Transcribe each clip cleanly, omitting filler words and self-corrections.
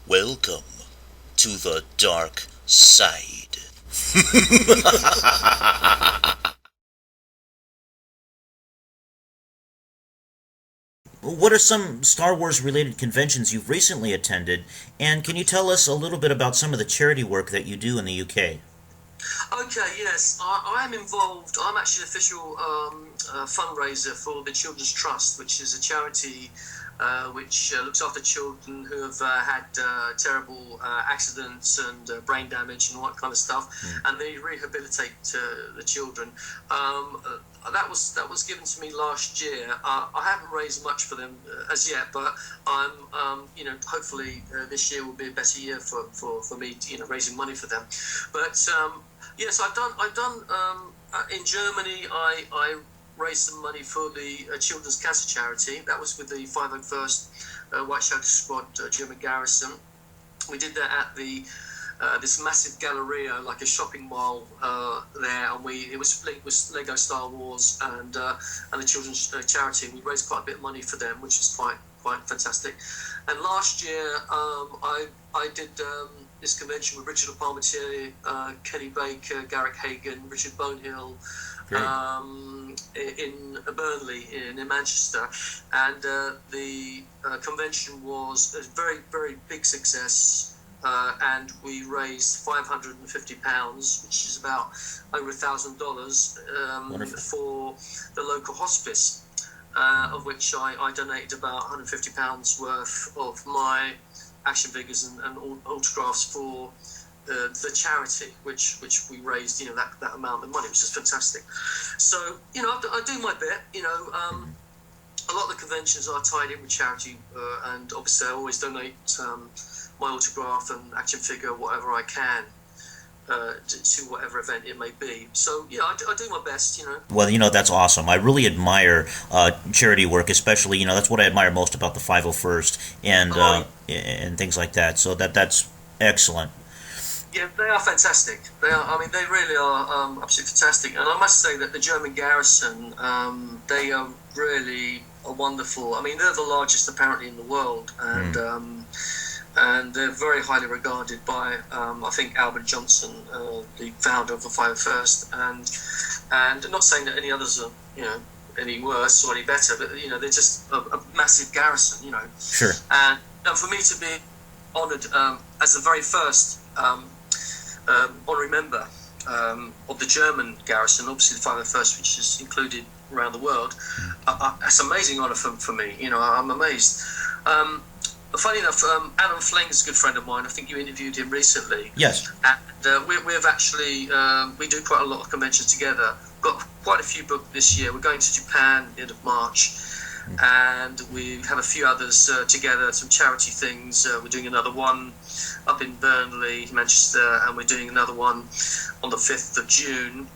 Welcome to the dark side. What are some Star Wars related conventions you've recently attended, and can you tell us a little bit about some of the charity work that you do in the UK? Okay, yes, I am involved. I'm actually an official fundraiser for the Children's Trust, which is a charity which looks after children who have had terrible accidents and brain damage and all that kind of stuff, and they rehabilitate the children. That was given to me last year. I haven't raised much for them as yet, but I'm hopefully this year will be a better year for me, raising money for them. But yes, I've done in Germany. I raised some money for the Children's Cancer Charity. That was with the 501st White Shelter Squad German garrison. We did that at the this massive galleria, like a shopping mall there, and it was split with Lego Star Wars and the Children's Charity. We raised quite a bit of money for them, which is quite fantastic. And last year, I did this convention with Richard Palmatier, Kenny Baker, Garrick Hagan, Richard Bonehill, in Burnley, in Manchester, and the convention was a very, very big success. And we raised £550, which is about over $1,000 for the local hospice, of which I donated about £150 worth of my action figures and autographs for the charity, which we raised, that amount of money, which is fantastic. So, I do my bit, a lot of the conventions are tied in with charity, and obviously I always donate my autograph and action figure, whatever I can, to whatever event it may be. So, yeah, I do my best, Well, that's awesome. I really admire charity work, especially, that's what I admire most about the 501st and things like that. So that's excellent. Yeah, they are fantastic. They really are absolutely fantastic. And I must say that the German garrison, they are really wonderful. I mean, they're the largest apparently in the world, and they're very highly regarded by, I think, Albert Johnson, the founder of the 501st, and I'm not saying that any others are, any worse or any better, but they're just a massive garrison, Sure. And for me to be honoured as the very first honorary member of the German garrison, obviously the 501st, which is included around the world, that's an amazing honour for me. I'm amazed. Funny enough, Alan Fling is a good friend of mine. I think you interviewed him recently. Yes. And we've actually, we do quite a lot of conventions together. Got quite a few booked this year. We're going to Japan end of March. And we have a few others together, some charity things. We're doing another one up in Burnley, Manchester, and we're doing another one on the 5th of June,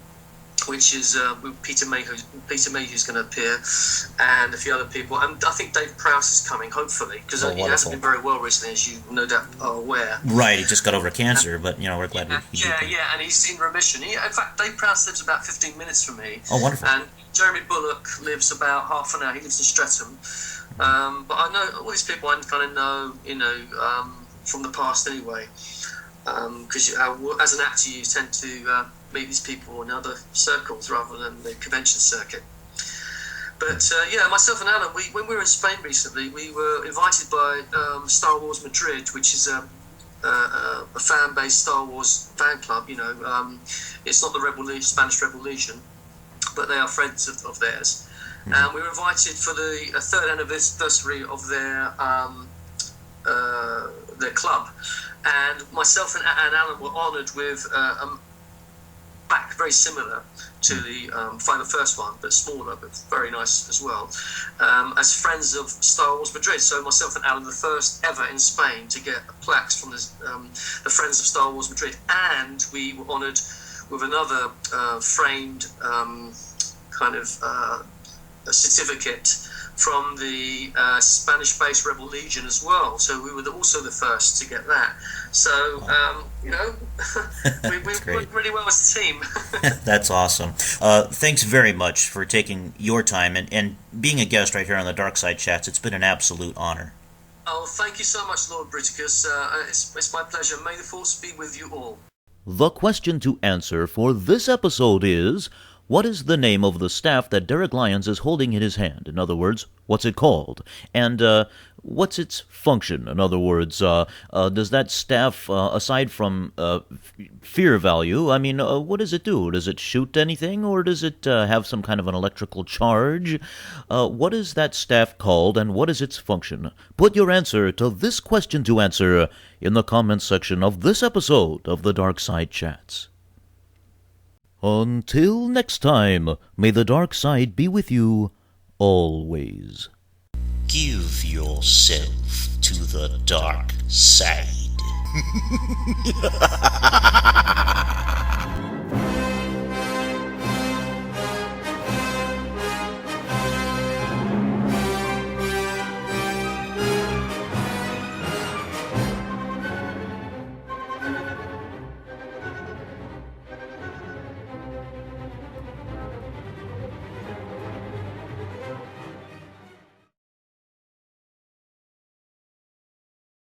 which is with Peter Mayhew's going to appear, and a few other people. And I think Dave Prowse is coming, hopefully, because he hasn't been very well recently, as you no doubt are aware. Right, he just got over cancer, but we're glad he did. Yeah, and he's in remission. In fact, Dave Prowse lives about 15 minutes from me. Oh, wonderful. And Jeremy Bullock lives about half an hour. He lives in Streatham. But I know all these people. I kind of know, from the past anyway. Because as an actor, you tend to meet these people in other circles rather than the convention circuit. But myself and Alan, when we were in Spain recently, we were invited by Star Wars Madrid, which is a fan-based Star Wars fan club. It's not the Spanish Rebel Legion, but they are friends of theirs. And we were invited for the third anniversary of their club. And myself and Alan were honoured with a plaque very similar to the 501st one, but smaller, but very nice as well, as friends of Star Wars Madrid. So myself and Alan, the first ever in Spain to get plaques from the Friends of Star Wars Madrid. And we were honoured with another framed a certificate from the Spanish-based Rebel Legion as well. So we were also the first to get that. So, we worked really well as a team. That's awesome. Thanks very much for taking your time and being a guest right here on the Dark Side Chats. It's been an absolute honor. Oh, thank you so much, Lord Bruticus. It's my pleasure. May the force be with you all. The question to answer for this episode is, what is the name of the staff that Derek Lyons is holding in his hand? In other words, what's it called? And what's its function? In other words, does that staff, aside from fear value, I mean, what does it do? Does it shoot anything, or does it have some kind of an electrical charge? What is that staff called, and what is its function? Put your answer to this question to answer in the comments section of this episode of the Dark Side Chats. Until next time, may the dark side be with you always. Give yourself to the dark side.